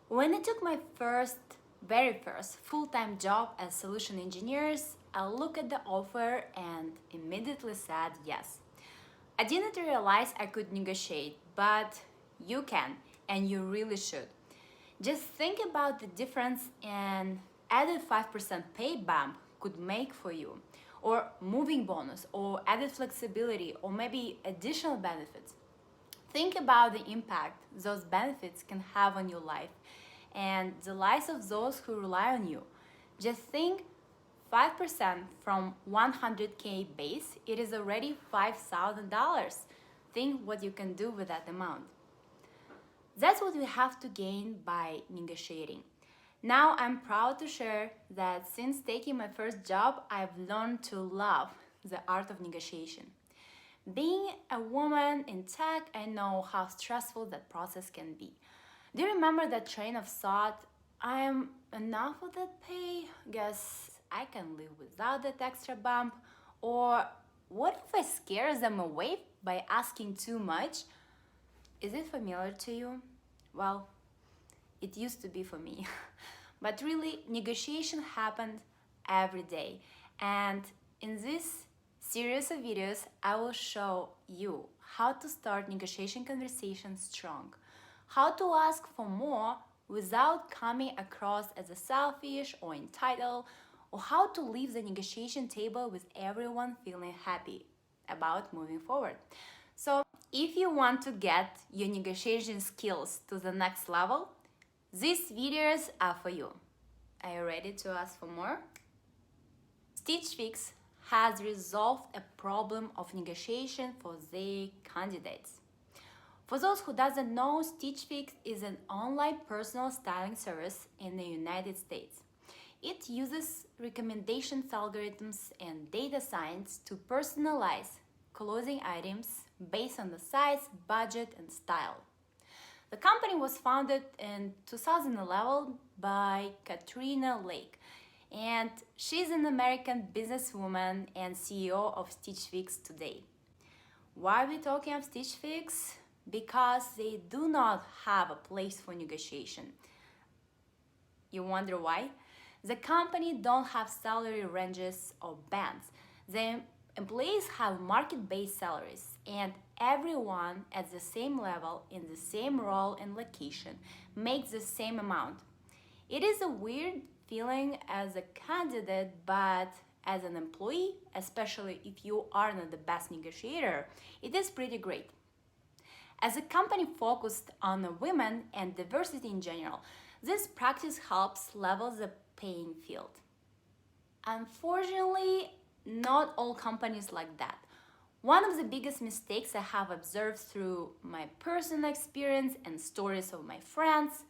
When I took my very first full-time job as solution engineers, I looked at the offer and immediately said yes. I didn't realize I could negotiate, but you can and you really should. Just think about the difference an added 5% pay bump could make for you, or moving bonus, or added flexibility, or maybe additional benefits. Think about the impact those benefits can have on your life and the lives of those who rely on you. Just think 5% from 100K base, it is already $5,000. Think what you can do with that amount. That's what we have to gain by negotiating. Now I'm proud to share that since taking my first job, I've learned to love the art of negotiation. Being a woman in tech, I know how stressful that process can be. Do you remember that train of thought? I am enough of that pay, guess I can live without that extra bump. Or what if I scare them away by asking too much? Is it familiar to you? Well, it used to be for me. But really, negotiation happened every day. And in this series of videos, I will show you how to start negotiation conversations strong, how to ask for more without coming across as a selfish or entitled, or how to leave the negotiation table with everyone feeling happy about moving forward. So, if you want to get your negotiation skills to the next level, these videos are for you. Are you ready to ask for more? Stitch Fix has resolved a problem of negotiation for their candidates. For those who doesn't know, Stitch Fix is an online personal styling service in the United States. It uses recommendations algorithms and data science to personalize clothing items based on the size, budget, and style. The company was founded in 2011 by Katrina Lake, and she's an American businesswoman and CEO of Stitch Fix today. Why are we talking of Stitch Fix? Because they do not have a place for negotiation. You wonder why? The company don't have salary ranges or bands. The employees have market-based salaries, and everyone at the same level in the same role and location makes the same amount. It is a weird feeling as a candidate, but as an employee, especially if you are not the best negotiator, it is pretty great. As a company focused on women and diversity in general, this practice helps level the playing field. Unfortunately, not all companies like that. One of the biggest mistakes I have observed through my personal experience and stories of my friends,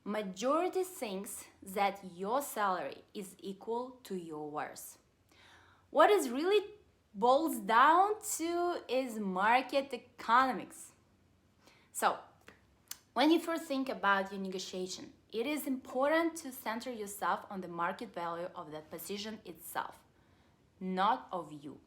majority thinks that your salary is equal to your worth. What it really boils down to is market economics. So, when you first think about your negotiation, it is important to center yourself on the market value of that position itself, not of you.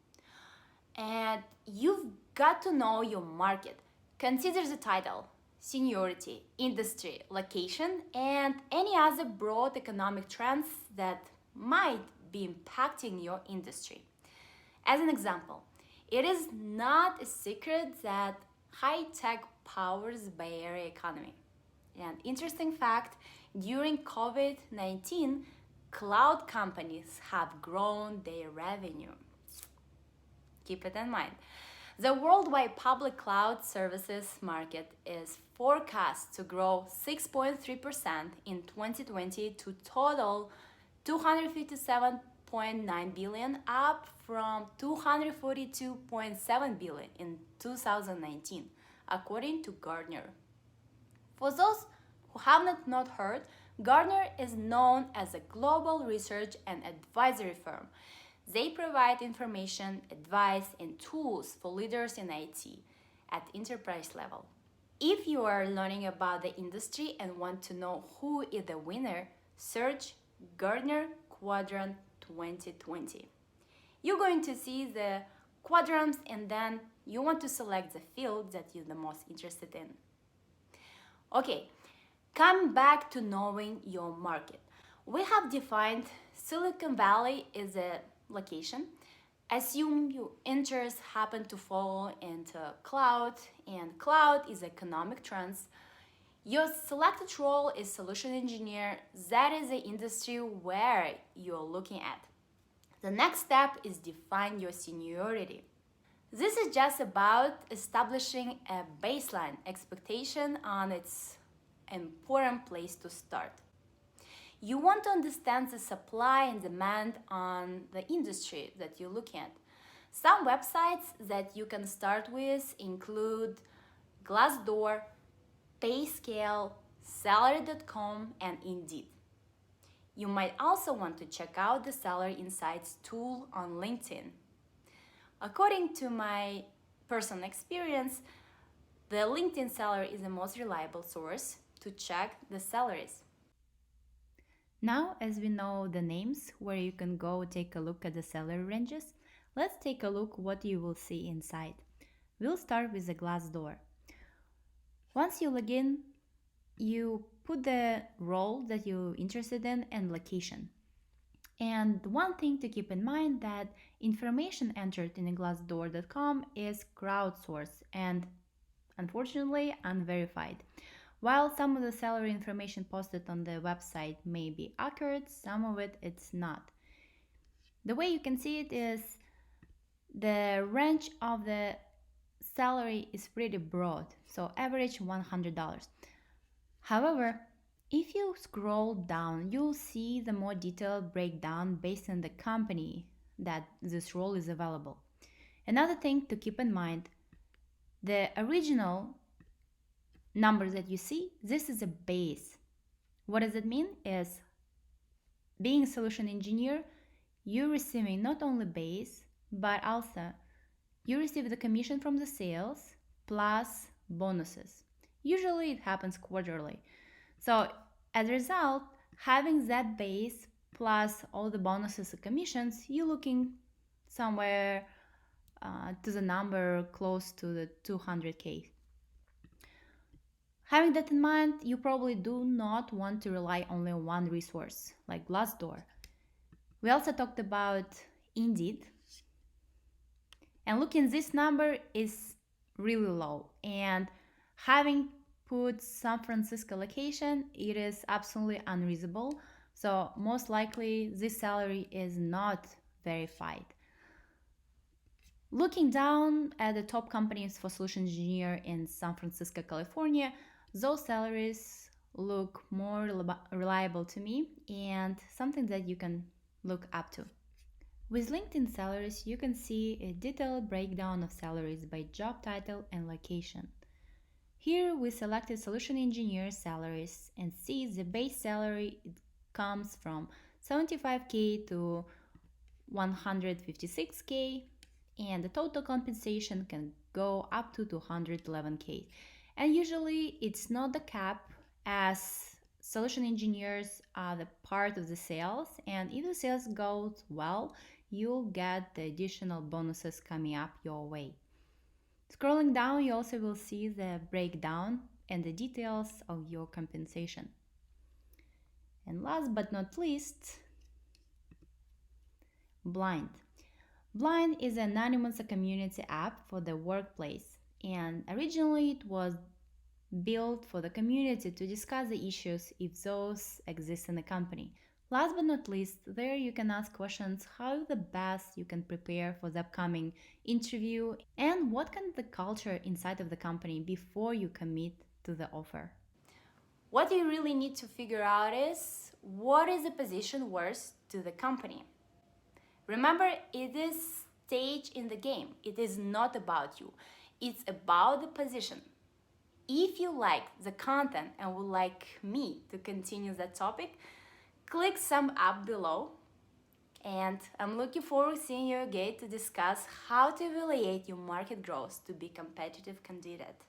And you've got to know your market. Consider the title, seniority, industry, location, and any other broad economic trends that might be impacting your industry. As an example, it is not a secret that high-tech powers Bay Area economy. And interesting fact, during COVID-19, cloud companies have grown their revenue. Keep it in mind. The worldwide public cloud services market is forecast to grow 6.3% in 2020 to total 257.9 billion, up from 242.7 billion in 2019, according to Gartner. For those who have not heard, Gartner is known as a global research and advisory firm. They provide information, advice, and tools for leaders in IT at enterprise level. If you are learning about the industry and want to know who is the winner, search Gartner Quadrant 2020. You're going to see the quadrants, and then you want to select the field that you're the most interested in. Okay, Come back to knowing your market. We have defined Silicon Valley is a location. Assume your interests happen to fall into cloud, and cloud is economic trends. Your selected role is solution engineer. That is the industry where you're looking at. The next step is define your seniority. This is just about establishing a baseline expectation on its important place to start. You want to understand the supply and demand on the industry that you're looking at. Some websites that you can start with include Glassdoor, Payscale, Salary.com, and Indeed. You might also want to check out the Salary Insights tool on LinkedIn. According to my personal experience, the LinkedIn Salary is the most reliable source to check the salaries. Now, as we know the names where you can go take a look at the salary ranges, let's take a look what you will see inside. We'll start with the Glassdoor. Once you log in, you put the role that you're interested in and location. And one thing to keep in mind that information entered in glassdoor.com is crowdsourced and unfortunately unverified. While some of the salary information posted on the website may be accurate, some of it's not. The way you can see it is the range of the salary is pretty broad, so average $100. However, if you scroll down, you'll see the more detailed breakdown based on the company that this role is available. Another thing to keep in mind, the original numbers that you see, this is a base. What does it mean? Is being a solution engineer, you're receiving not only base, but also you receive the commission from the sales plus bonuses. Usually it happens quarterly. So as a result, having that base plus all the bonuses and commissions, you're looking somewhere to the number close to the 200K. Having that in mind, you probably do not want to rely only on one resource like Glassdoor. We also talked about Indeed. And looking, this number is really low. And having put San Francisco location, it is absolutely unreasonable. So most likely this salary is not verified. Looking down at the top companies for solution engineer in San Francisco, California, those salaries look more reliable to me and something that you can look up to. With LinkedIn salaries, you can see a detailed breakdown of salaries by job title and location. Here we selected solution engineer salaries and see the base salary comes from 75K to 156K, and the total compensation can go up to 211K. And usually it's not the cap, as solution engineers are the part of the sales, and if the sales goes well, you'll get the additional bonuses coming up your way. Scrolling down, you also will see the breakdown and the details of your compensation. And last but not least, Blind. Blind is an anonymous community app for the workplace, and originally it was built for the community to discuss the issues if those exist in the company. Last but not least, there you can ask questions how the best you can prepare for the upcoming interview and what kind of the culture inside of the company before you commit to the offer. What you really need to figure out is what is the position worth to the company. Remember, it is stage in the game. It is not about you. It's about the position. If you like the content and would like me to continue that topic, click sum up below. And I'm looking forward to seeing you again to discuss how to evaluate your market growth to be competitive candidate.